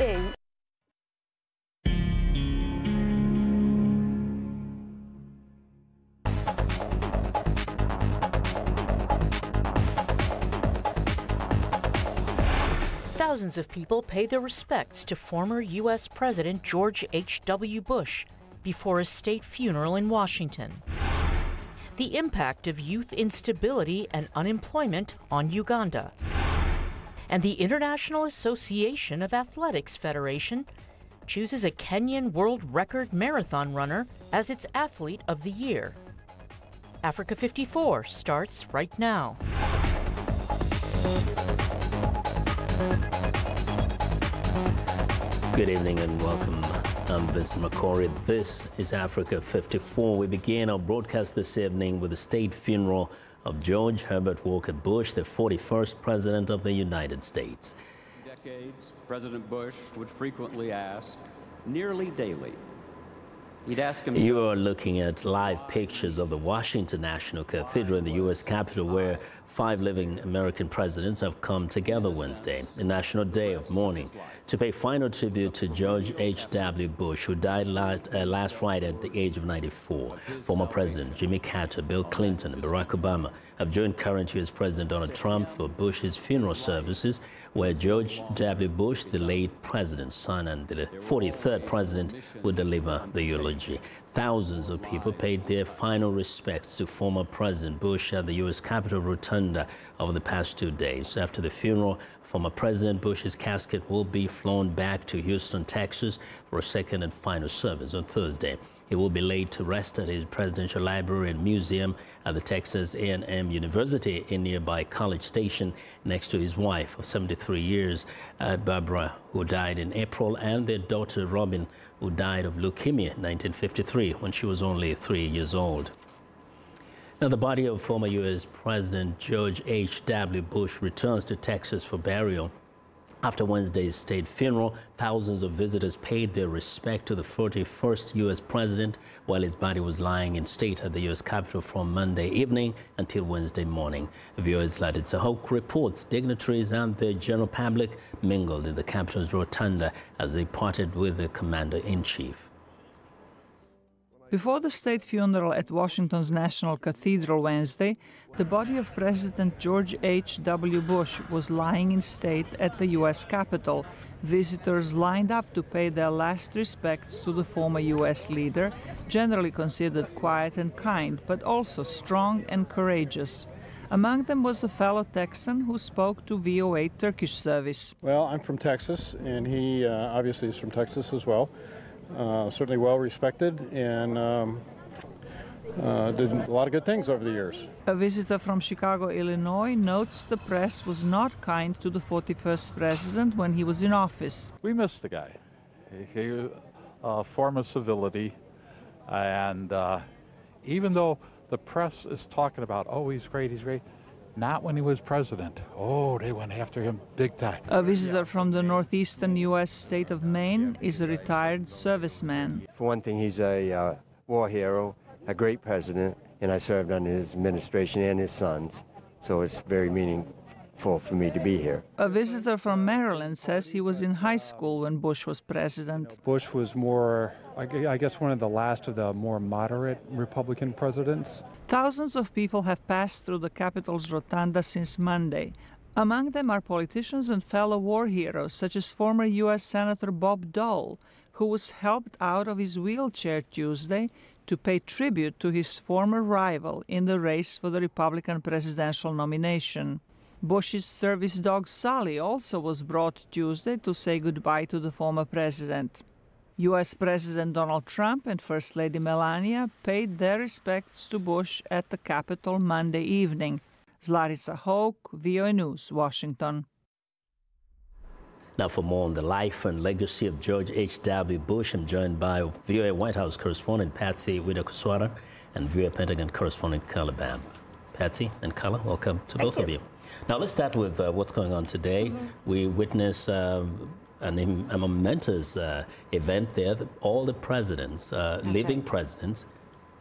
in. Thousands of people pay their respects to former U.S. President George H.W. Bush before a state funeral in Washington. The impact of youth instability and unemployment on Uganda. And the International Association of Athletics Federation chooses a Kenyan world record marathon runner as its Athlete of the Year. Africa 54 starts right now. Good evening and welcome. I'm Vincent McCory. This is Africa 54. We begin our broadcast this evening with the state funeral of George Herbert Walker Bush, the 41st President of the United States. For decades, President Bush would frequently ask, nearly daily, he'd ask himself... You are looking at live pictures of the Washington National Cathedral in the U.S. Capitol, where 5 living American presidents have come together Wednesday, a national day of mourning, to pay final tribute to George H.W. Bush, who died last Friday at the age of 94. Former President Jimmy Carter, Bill Clinton, and Barack Obama have joined current U.S. President Donald Trump for Bush's funeral services, where George W. Bush, the late president's son and the 43rd president, will deliver the eulogy. Thousands of people paid their final respects to former President Bush at the U.S. Capitol Rotunda over the past 2 days. After the funeral, former President Bush's casket will be flown back to Houston, Texas, for a second and final service on Thursday. He will be laid to rest at his Presidential Library and Museum at the Texas A&M University in nearby College Station, next to his wife of 73 years, Barbara, who died in April, and their daughter Robin, who died of leukemia in 1953 when she was only 3 years old. Now, the body of former U.S. President George H.W. Bush returns to Texas for burial. After Wednesday's state funeral, thousands of visitors paid their respect to the 41st U.S. president while his body was lying in state at the U.S. Capitol from Monday evening until Wednesday morning. Viewers Laditza Hoke reports dignitaries and the general public mingled in the Capitol's rotunda as they parted with the commander-in-chief. Before the state funeral at Washington's National Cathedral Wednesday, the body of President George H.W. Bush was lying in state at the U.S. Capitol. Visitors lined up to pay their last respects to the former U.S. leader, generally considered quiet and kind, but also strong and courageous. Among them was a fellow Texan who spoke to VOA Turkish service. Well, I'm from Texas, and he obviously is from Texas as well. Certainly well respected and did a lot of good things over the years. A visitor from Chicago, Illinois, notes the press was not kind to the 41st president when he was in office. We miss the guy. He form of civility, and even though the press is talking about, oh, he's great, not when he was president. Oh, they went after him big time. A visitor from the northeastern U.S. state of Maine is a retired serviceman. For one thing, he's a war hero, a great president, and I served under his administration and his sons, so it's very meaningful for me to be here. A visitor from Maryland says he was in high school when Bush was president. Bush was more, I guess, one of the last of the more moderate Republican presidents. Thousands of people have passed through the Capitol's rotunda since Monday. Among them are politicians and fellow war heroes, such as former U.S. Senator Bob Dole, who was helped out of his wheelchair Tuesday to pay tribute to his former rival in the race for the Republican presidential nomination. Bush's service dog Sully also was brought Tuesday to say goodbye to the former president. U.S. President Donald Trump and First Lady Melania paid their respects to Bush at the Capitol Monday evening. Zlarica Hoke, VOA News, Washington. Now, for more on the life and legacy of George H.W. Bush, I'm joined by VOA White House correspondent Patsy Widakuswara and VOA Pentagon correspondent Carla Babb. Patsy and Carla, welcome to both of you. Now, let's start with what's going on today. We witness a momentous event there. All the presidents, living presidents,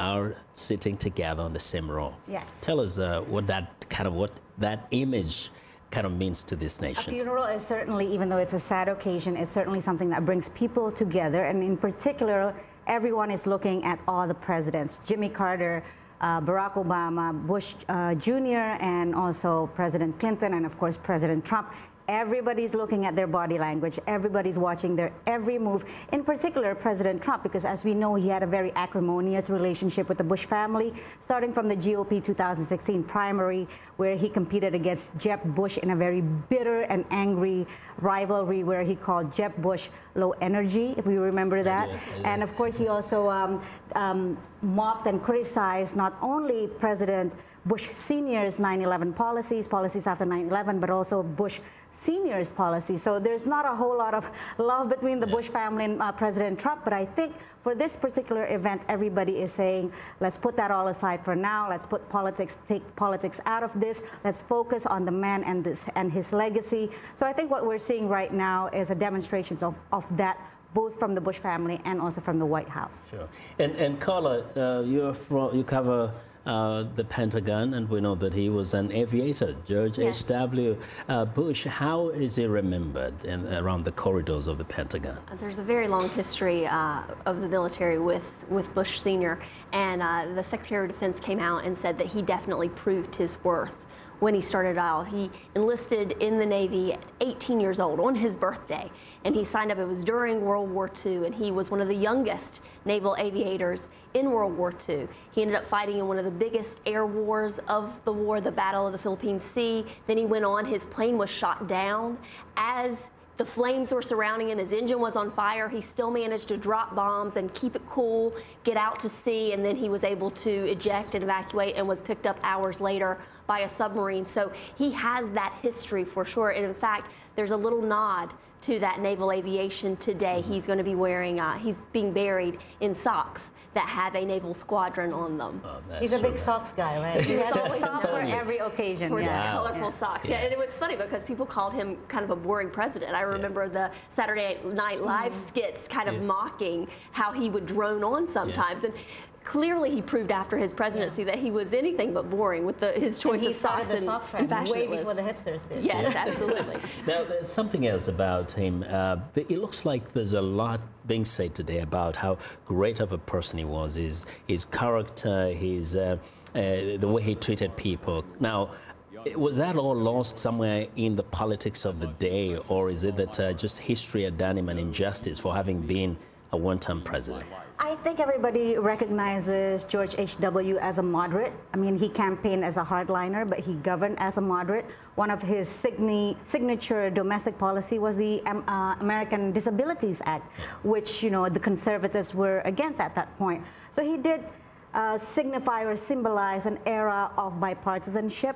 are sitting together on the same row. Yes. Tell us what that image kind of means to this A nation? funeral is certainly, even though it's a sad occasion, it's certainly something that brings people together. And in particular, everyone is looking at all the presidents, Jimmy Carter, Barack Obama, Bush Jr., and also President Clinton, and of course President Trump. Everybody's looking at their body language. Everybody's watching their every move. In particular, President Trump, because as we know, he had a very acrimonious relationship with the Bush family, starting from the GOP 2016 primary, where he competed against Jeb Bush in a very bitter and angry rivalry where he called Jeb Bush low energy, if we remember that. And of course, he also mocked and criticized not only President Bush Sr.'s 9/11 policies after 9/11, but also Bush Sr.'s policies. So there's not a whole lot of love between the Bush family and President Trump, but I think for this particular event, everybody is saying, let's put that all aside for now. Let's put politics, take politics out of this. Let's focus on the man and his legacy. So I think what we're seeing right now is a demonstration of that, both from the Bush family and also from the White House. Sure. And Carla, you cover the Pentagon, and we know that he was an aviator, George H.W. Bush. How is he remembered around the corridors of the Pentagon? There's a very long history of the military with Bush Sr., and the Secretary of Defense came out and said that he definitely proved his worth when he started out. He enlisted in the Navy at 18 years old on his birthday, and he signed up. It was during World War II, and he was one of the youngest naval aviators in World War II. He ended up fighting in one of the biggest air wars of the war, the Battle of the Philippine Sea. Then he went on, his plane was shot down. As the flames were surrounding him, his engine was on fire, he still managed to drop bombs and keep it cool, get out to sea, and then he was able to eject and evacuate and was picked up hours later by a submarine. So he has that history for sure. And in fact, there's a little nod to that naval aviation today. He's going to be wearing, he's being buried in socks that have a naval squadron on them. Oh, He's a big socks guy, right? He has a sock for every occasion. For colorful socks. Yeah, and it was funny because people called him kind of a boring president. I remember the Saturday Night Live skits kind of mocking how he would drone on sometimes. And clearly he proved after his presidency that he was anything but boring with his choice of socks the sock trend way before the hipsters did. Yes, absolutely. Now, there's something else about him. It looks like there's a lot being said today about how great of a person he was, his character, the way he treated people. Now, was that all lost somewhere in the politics of the day, or is it that just history had done him an injustice for having been a one-term president? I think everybody recognizes George H.W. as a moderate. I mean, he campaigned as a hardliner, but he governed as a moderate. One of his signature domestic policy was the American Disabilities Act, which, you know, the conservatives were against at that point. So he did signify or symbolize an era of bipartisanship.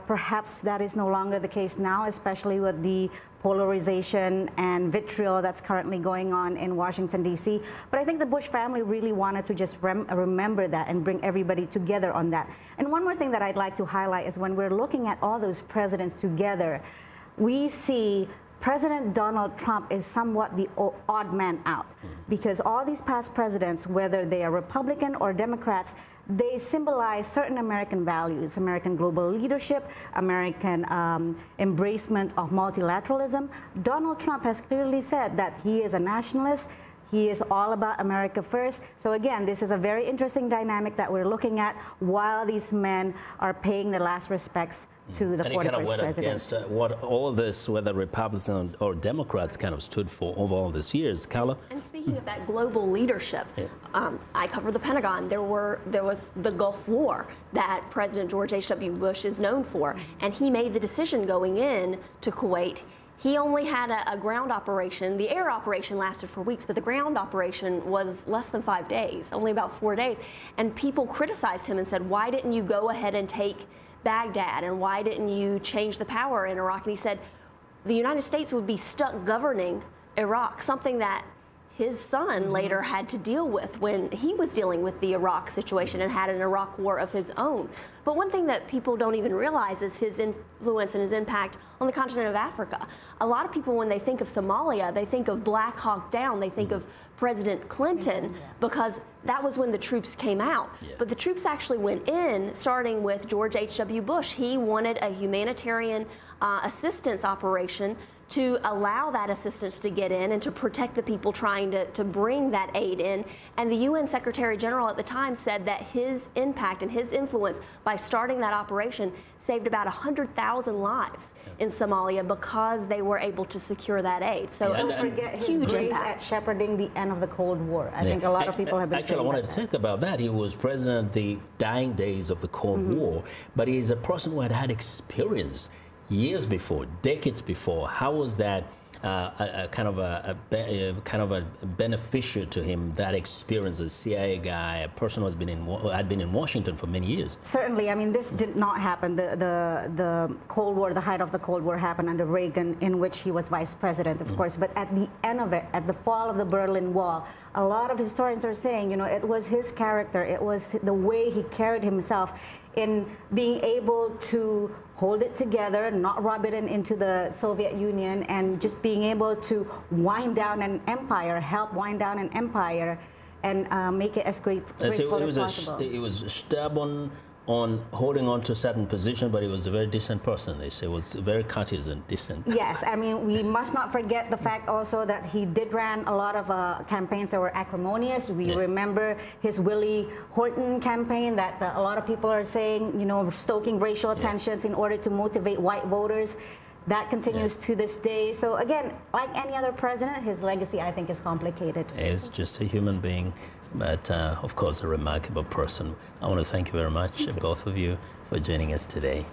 Perhaps that is no longer the case now, especially with the polarization and vitriol that's currently going on in Washington, D.C. But I think the Bush family really wanted to just remember that and bring everybody together on that. And one more thing that I'd like to highlight is when we're looking at all those presidents together, we see President Donald Trump is somewhat the odd man out, because all these past presidents, whether they are Republican or Democrats, they symbolize certain American values, American global leadership, American embracement of multilateralism. Donald Trump has clearly said that he is a nationalist. He is all about America first. So again, this is a very interesting dynamic that we're looking at while these men are paying their last respects to the 41st president. And he kind of went against what all this, whether Republicans or Democrats, kind of stood for over all these years. Carla? And speaking of that global leadership, I cover the Pentagon. There was the Gulf War that President George H.W. Bush is known for, and he made the decision going in to Kuwait. He only had a ground operation. The air operation lasted for weeks, but the ground operation was less than 5 days, only about 4 days. And people criticized him and said, why didn't you go ahead and take Baghdad, and why didn't you change the power in Iraq? And he said the United States would be stuck governing Iraq, something that his son later had to deal with when he was dealing with the Iraq situation and had an Iraq war of his own. But one thing that people don't even realize is his influence and his impact on the continent of Africa. A lot of people, when they think of Somalia, they think of Black Hawk Down, they think of President Clinton, because that was when the troops came out. Yeah. But the troops actually went in, starting with George H.W. Bush. He wanted a humanitarian assistance operation to allow that assistance to get in and to protect the people trying to bring that aid in. And the UN Secretary General at the time said that his impact and his influence by starting that operation saved about 100,000 lives in Somalia because they were able to secure that aid. So don't forget his grace at shepherding the end of the Cold War. I think a lot of people have been Actually, I wanted to talk about that. He was president in the dying days of the Cold War, but he's a person who had experience years before, decades before. How was that kind of a beneficial to him, that experience as a CIA guy, a person who had been in Washington for many years? Certainly. I mean, this did not happen. The Cold War, the height of the Cold War happened under Reagan, in which he was vice president, of course. But at the end of it, at the fall of the Berlin Wall, a lot of historians are saying, you know, it was his character, it was the way he carried himself in being able to hold it together, not rub it into the Soviet Union, and just being able to wind down an empire, help wind down an empire, and make it as graceful as possible. He was stubborn on holding on to a certain position, but he was a very decent person. They say he was very courteous and decent. Yes, I mean, we must not forget the fact also that he did run a lot of campaigns that were acrimonious. We remember his Willie Horton campaign that a lot of people are saying, you know, stoking racial tensions in order to motivate white voters. That continues to this day. So again, like any other president, his legacy, I think, is complicated. He's just a human being, but of course a remarkable person. I want to thank you very much, both of you, for joining us today.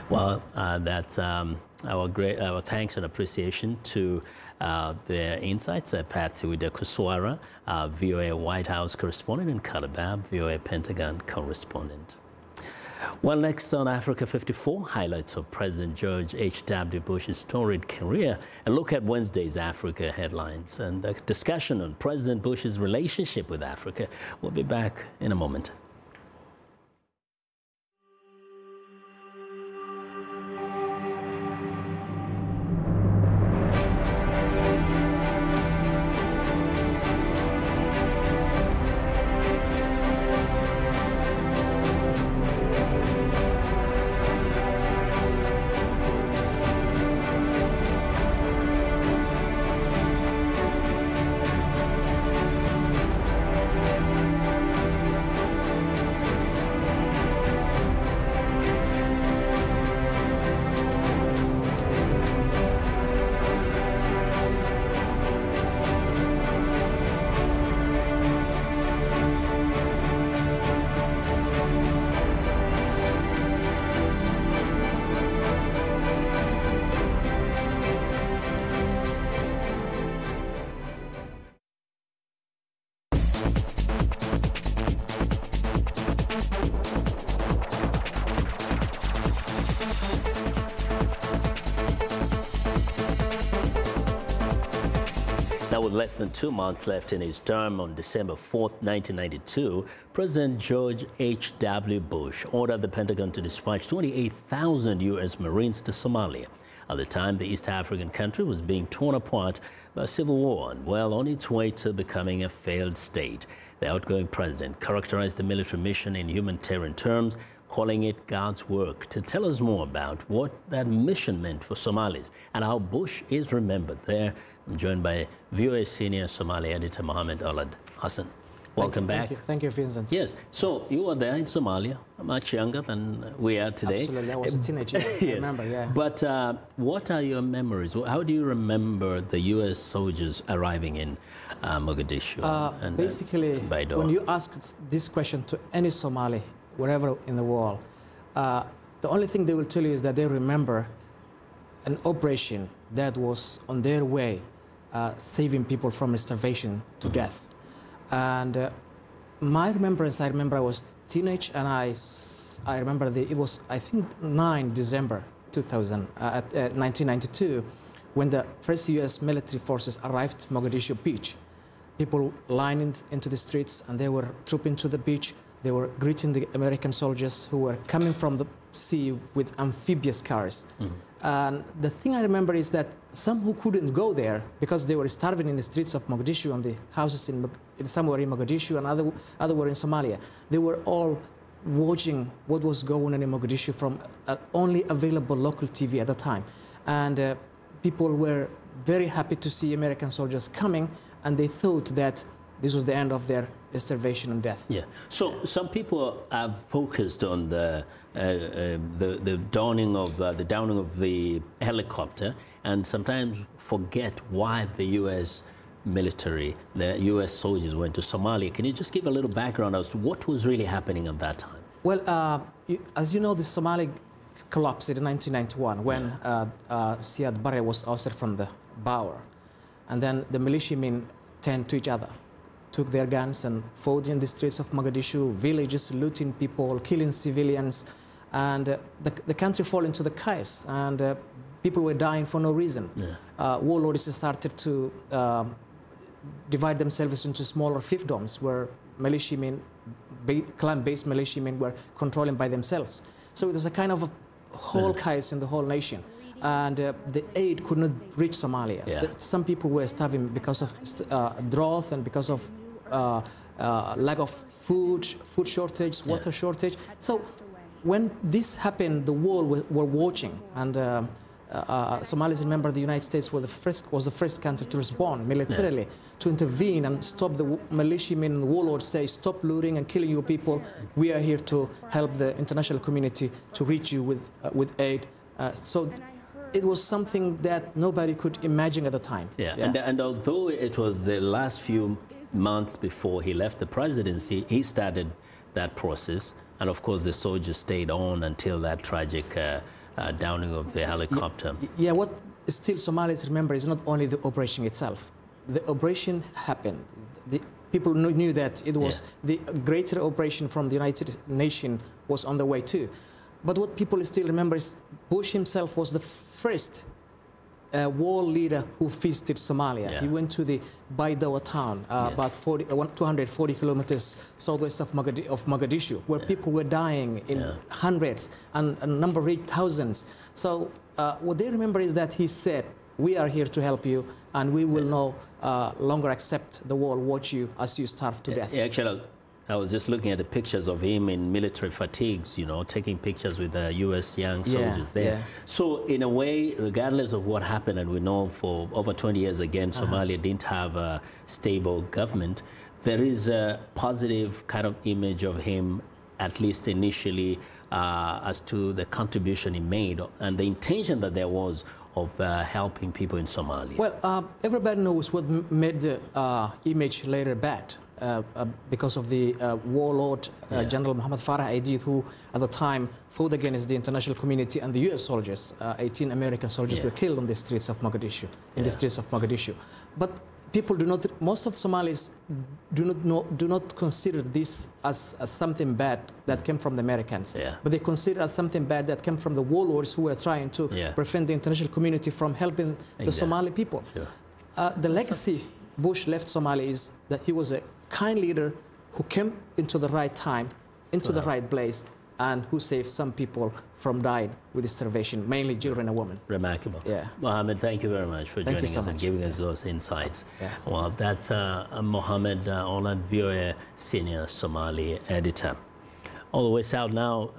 Well, that's our thanks and appreciation to their insights. Patsy Widakuswara, VOA White House correspondent, and Calabab, VOA Pentagon correspondent. Well, next on Africa 54, highlights of President George H.W. Bush's storied career, and look at Wednesday's Africa headlines and a discussion on President Bush's relationship with Africa. We'll be back in a moment. Now, with less than 2 months left in his term, on December 4th, 1992, President George H.W. Bush ordered the Pentagon to dispatch 28,000 U.S. Marines to Somalia. At the time, the East African country was being torn apart by a civil war and well on its way to becoming a failed state. The outgoing president characterized the military mission in humanitarian terms, calling it God's work. To tell us more about what that mission meant for Somalis and how Bush is remembered there, I'm joined by VOA senior Somali editor Mohammed Olad Hassan. Welcome back. Thank you, Vincent. Yes, so you were there in Somalia, much younger than we are today. Absolutely, I was a teenager, yes. I remember, yeah. But what are your memories? How do you remember the U.S. soldiers arriving in Mogadishu and basically, Baidoa? When you ask this question to any Somali, wherever in the world, the only thing they will tell you is that they remember an operation that was on their way, saving people from starvation to death. And my remembrance, I remember I was teenage, and I remember it was, I think, 9 December 1992, when the first U.S. military forces arrived at Mogadishu Beach. people lining into the streets, and they were trooping to the beach. They were greeting the American soldiers who were coming from the sea with amphibious cars. And the thing I remember is that some who couldn't go there because they were starving in the streets of Mogadishu and the houses in somewhere in Mogadishu and other were in Somalia, they were all watching what was going on in Mogadishu from only available local TV at the time. And people were very happy to see American soldiers coming, and they thought that this was the end of their starvation and death. Yeah. So some people have focused on the downing of the helicopter, and sometimes forget why the U.S. military, the U.S. soldiers went to Somalia. Can you just give a little background as to what was really happening at that time? Well, as you know, the Somali collapsed in 1991 when Siad Barre was ousted from the power, and then the militiamen turned to each other, took their guns and fought in the streets of Mogadishu, villages, looting people, killing civilians, and the country fell into the chaos, and people were dying for no reason. Warlords started to divide themselves into smaller fiefdoms where militiamen, clan-based militiamen, were controlling by themselves. So it was a kind of a whole chaos in the whole nation. And the aid could not reach Somalia. Some people were starving because of drought and because of lack of food shortage, water shortage. So when this happened, the world were watching, and Somalis remember the United States was the first country to respond militarily, to intervene and stop the militiamen and warlords, say, stop looting and killing your people. We are here to help the international community to reach you with aid. So it was something that nobody could imagine at the time. And although it was the last few months before he left the presidency, he started that process. And of course, the soldiers stayed on until that tragic downing of the helicopter. What still Somalis remember is not only the operation itself. The operation happened. The people knew that it was the greater operation from the United Nations was on the way too. But what people still remember is Bush himself was the first war leader who visited Somalia. He went to the Baidoa town, about 240 kilometers southwest of Mogadishu, where people were dying in hundreds and a number reached thousands. So what they remember is that he said, we are here to help you, and we will no longer accept the world watch you as you starve to death. Actually, I was just looking at the pictures of him in military fatigues, you know, taking pictures with the U.S. young soldiers there. So in a way, regardless of what happened, and we know for over 20 years again, Somalia didn't have a stable government, there is a positive kind of image of him, at least initially, as to the contribution he made and the intention that there was of helping people in Somalia. Well, everybody knows what made the image later bad. Because of the warlord, General Muhammad Farah Aidid, who at the time fought against the international community and the U.S. soldiers. 18 American soldiers were killed on the streets of Mogadishu, in the streets of Mogadishu. But people do not, most of Somalis do not consider this as something bad that came from the Americans. But they consider it as something bad that came from the warlords who were trying to prevent the international community from helping the Somali people. The legacy Bush left Somalia is that he was a kind leader who came into the right time, into the right place, and who saved some people from dying with starvation, mainly children and women. Remarkable. Mohammed, thank you very much for joining us and giving us those insights. Well, that's Mohammed Oland, VOA senior Somali editor. All the way south now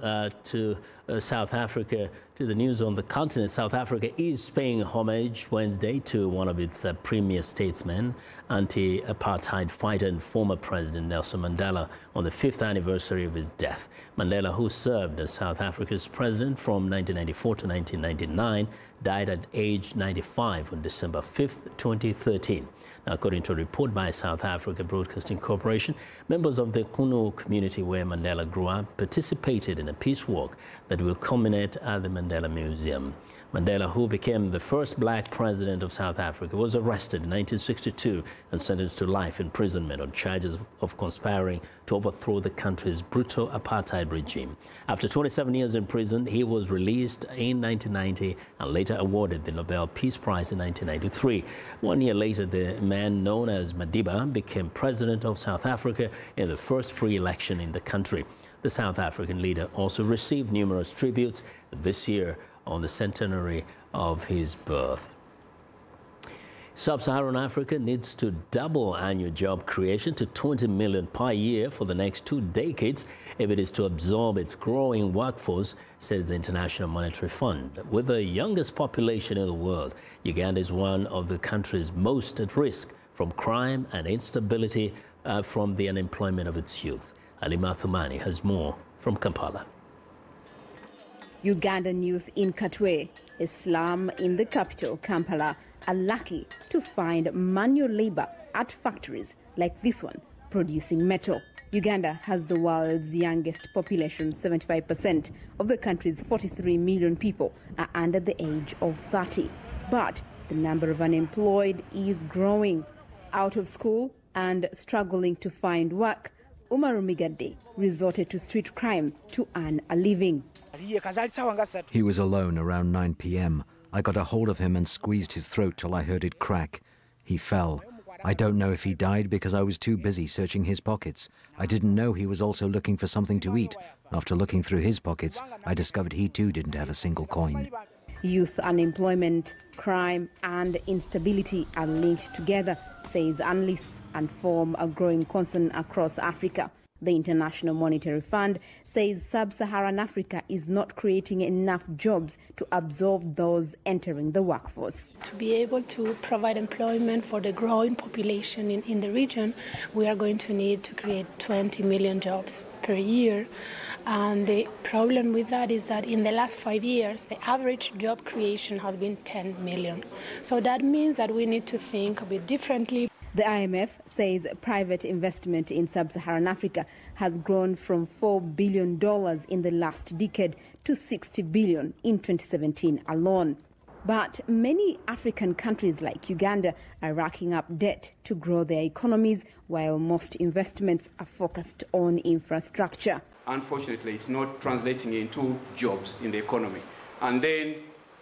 to South Africa, to the news on the continent. South Africa is paying homage Wednesday to one of its premier statesmen, anti-apartheid fighter and former President Nelson Mandela, on the 5th anniversary of his death. Mandela, who served as South Africa's president from 1994 to 1999, died at age 95 on December 5th, 2013. Now, according to a report by South Africa Broadcasting Corporation, members of the Kunu community where Mandela grew up participated in a peace walk that will culminate at the Mandela Museum. Mandela, who became the first black president of South Africa, was arrested in 1962 and sentenced to life imprisonment on charges of conspiring to overthrow the country's brutal apartheid regime. After 27 years in prison, he was released in 1990 and later awarded the Nobel Peace Prize in 1993. 1 year later, the man known as Madiba became president of South Africa in the first free election in the country. The South African leader also received numerous tributes this year on the centenary of his birth. Sub-Saharan Africa needs to double annual job creation to 20 million per year for the next 2 decades if it is to absorb its growing workforce, says the International Monetary Fund. With the youngest population in the world, Uganda is one of the countries most at risk from crime and instability from the unemployment of its youth. Halima Thumani has more from Kampala. Ugandan youth in Katwe, a slum in the capital, Kampala, are lucky to find manual labor at factories like this one, producing metal. Uganda has the world's youngest population. 75% of the country's 43 million people are under the age of 30. But the number of unemployed is growing. Out of school and struggling to find work, Umaru Migade resorted to street crime to earn a living. He was alone around 9 p.m. I got a hold of him and squeezed his throat till I heard it crack. He fell. I don't know if he died because I was too busy searching his pockets. I didn't know he was also looking for something to eat. After looking through his pockets, I discovered he too didn't have a single coin. Youth unemployment, crime and instability are linked together, says analysts, and form a growing concern across Africa. The International Monetary Fund says sub-Saharan Africa is not creating enough jobs to absorb those entering the workforce. To be able to provide employment for the growing population in the region, we are going to need to create 20 million jobs per year. And the problem with that is that in the last 5 years, the average job creation has been 10 million. So that means that we need to think a bit differently. The IMF says private investment in sub-Saharan Africa has grown from $4 billion in the last decade to $60 billion in 2017 alone. But many African countries like Uganda are racking up debt to grow their economies, while most investments are focused on infrastructure. Unfortunately, it's not translating into jobs in the economy. And then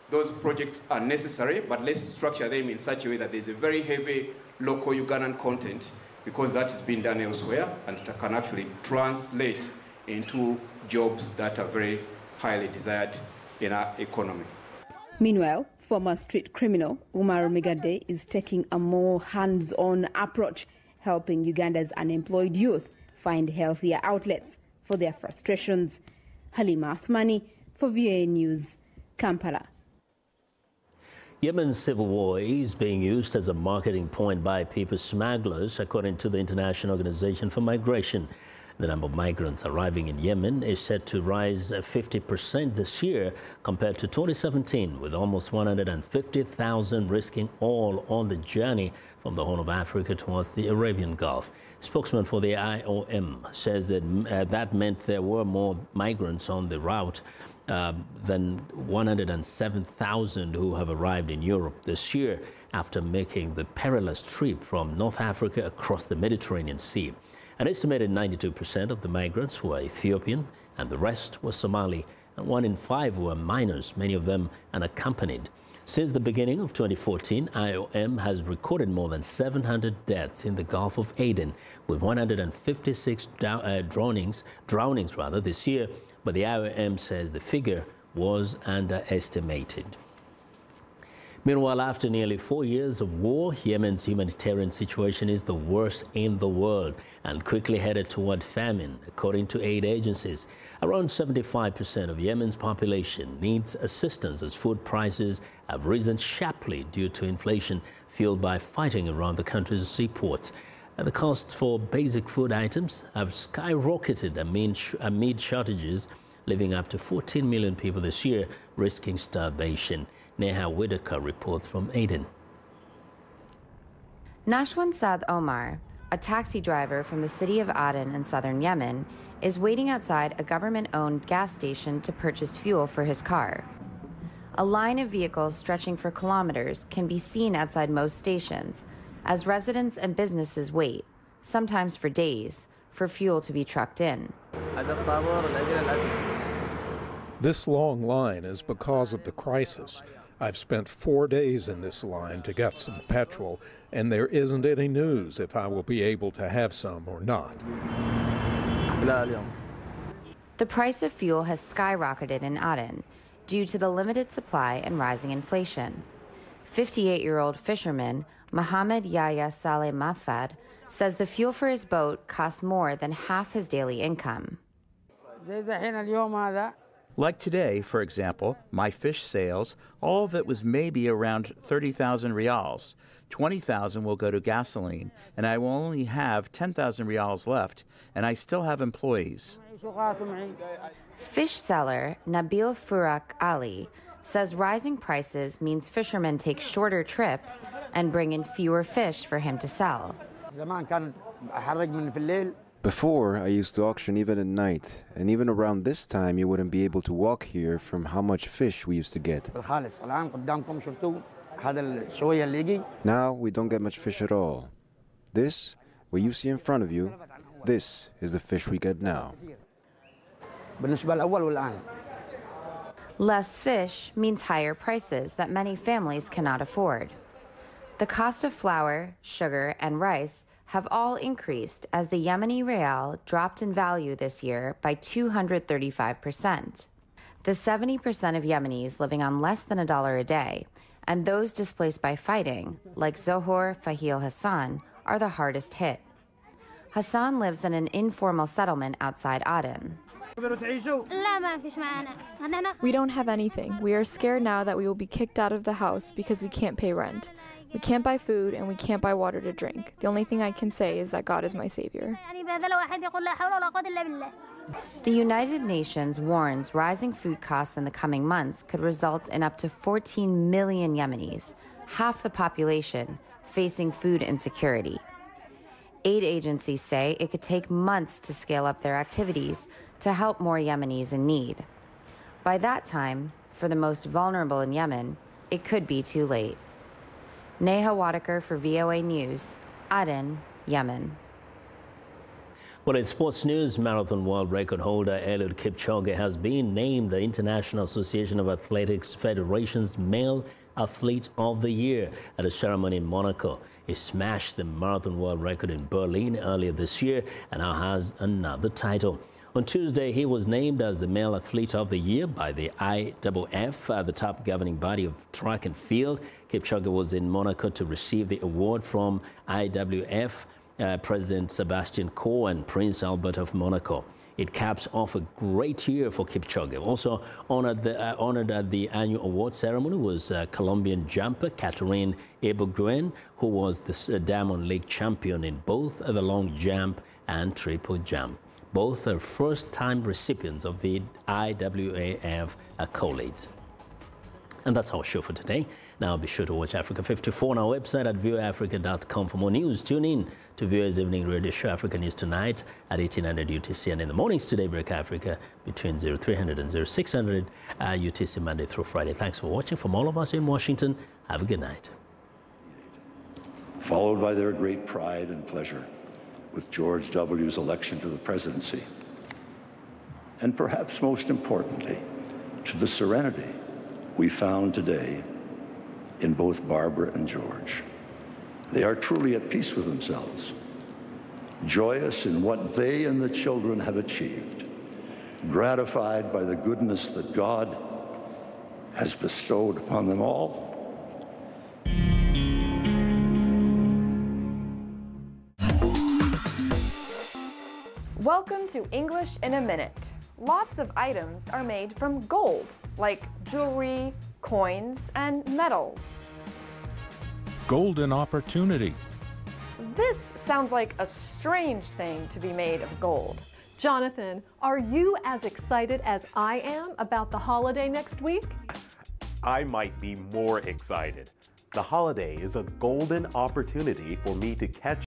those projects are necessary, but let's structure them in such a way that there's a very heavy local Ugandan content, because that is being done elsewhere and it can actually translate into jobs that are very highly desired in our economy. Meanwhile, former street criminal Umaru Migade is taking a more hands-on approach, helping Uganda's unemployed youth find healthier outlets for their frustrations. Halima Athmani for VOA News, Kampala. Yemen's civil war is being used as a marketing point by people smugglers, according to the International Organization for Migration. The number of migrants arriving in Yemen is set to rise 50% this year compared to 2017, with almost 150,000 risking all on the journey from the Horn of Africa towards the Arabian Gulf. Spokesman for the IOM says that that meant there were more migrants on the route than 107,000 who have arrived in Europe this year after making the perilous trip from North Africa across the Mediterranean Sea. An estimated 92% of the migrants were Ethiopian and the rest were Somali, and 1 in 5 were minors, many of them unaccompanied. Since the beginning of 2014, IOM has recorded more than 700 deaths in the Gulf of Aden, with 156 drownings this year, but the IOM says the figure was underestimated. Meanwhile, after nearly 4 years of war, Yemen's humanitarian situation is the worst in the world and quickly headed toward famine, according to aid agencies. Around 75% of Yemen's population needs assistance as food prices have risen sharply due to inflation fueled by fighting around the country's seaports. The costs for basic food items have skyrocketed amid shortages, leaving up to 14 million people this year risking starvation. Neha Whitaker reports from Aden. Nashwan Saad Omar, a taxi driver from the city of Aden in southern Yemen, is waiting outside a government-owned gas station to purchase fuel for his car. A line of vehicles stretching for kilometers can be seen outside most stations as residents and businesses wait, sometimes for days, for fuel to be trucked in. This long line is because of the crisis. I've spent 4 days in this line to get some petrol, and there isn't any news if I will be able to have some or not. The price of fuel has skyrocketed in Aden due to the limited supply and rising inflation. 58-year-old fisherman Mohammed Yahya Saleh Mafad says the fuel for his boat costs more than half his daily income. Like today, for example, my fish sales, all of it was maybe around 30,000 rials. 20,000 will go to gasoline, and I will only have 10,000 rials left, and I still have employees. Fish seller Nabil Furak Ali says rising prices means fishermen take shorter trips and bring in fewer fish for him to sell. Before, I used to auction even at night, and even around this time you wouldn't be able to walk here from how much fish we used to get. Now we don't get much fish at all. This, what you see in front of you, this is the fish we get now. Less fish means higher prices that many families cannot afford. The cost of flour, sugar, and rice have all increased as the Yemeni rial dropped in value this year by 235%. The 70% of Yemenis living on less than $1 a day and those displaced by fighting, like Zohor Fahil Hassan, are the hardest hit. Hassan lives in an informal settlement outside Aden. We don't have anything. We are scared now that we will be kicked out of the house because we can't pay rent. We can't buy food and we can't buy water to drink. The only thing I can say is that God is my savior. The United Nations warns rising food costs in the coming months could result in up to 14 million Yemenis, half the population, facing food insecurity. Aid agencies say it could take months to scale up their activities to help more Yemenis in need. By that time, for the most vulnerable in Yemen, it could be too late. Neha Wadaker for VOA News, Aden, Yemen. Well, in sports news, marathon world record holder Eliud Kipchoge has been named the International Association of Athletics Federation's Male Athlete of the Year at a ceremony in Monaco. He smashed the marathon world record in Berlin earlier this year and now has another title. On Tuesday, he was named as the Male Athlete of the Year by the IAAF, the top governing body of track and field. Kipchoge was in Monaco to receive the award from IAAF President Sebastian Coe and Prince Albert of Monaco. It caps off a great year for Kipchoge. Also honored at the annual award ceremony was Colombian jumper Catherine Eboguen, who was the Diamond League champion in both the long jump and triple jump. Both are first-time recipients of the IAAF accolades. And that's our show for today. Now be sure to watch Africa 54 on our website at voaafrica.com for more news. Tune in to VOA's evening radio show Africa News Tonight at 1800 UTC, and in the mornings to Daybreak Africa between 0300 and 0600 UTC Monday through Friday. Thanks for watching. From all of us in Washington, have a good night. Followed by their great pride and pleasure with George W.'s election to the presidency, and perhaps most importantly, to the serenity we found today in both Barbara and George. They are truly at peace with themselves, joyous in what they and the children have achieved, gratified by the goodness that God has bestowed upon them all. Welcome to English in a Minute. Lots of items are made from gold, like jewelry, coins, and medals. Golden opportunity. This sounds like a strange thing to be made of gold. Jonathan, are you as excited as I am about the holiday next week? I might be more excited. The holiday is a golden opportunity for me to catch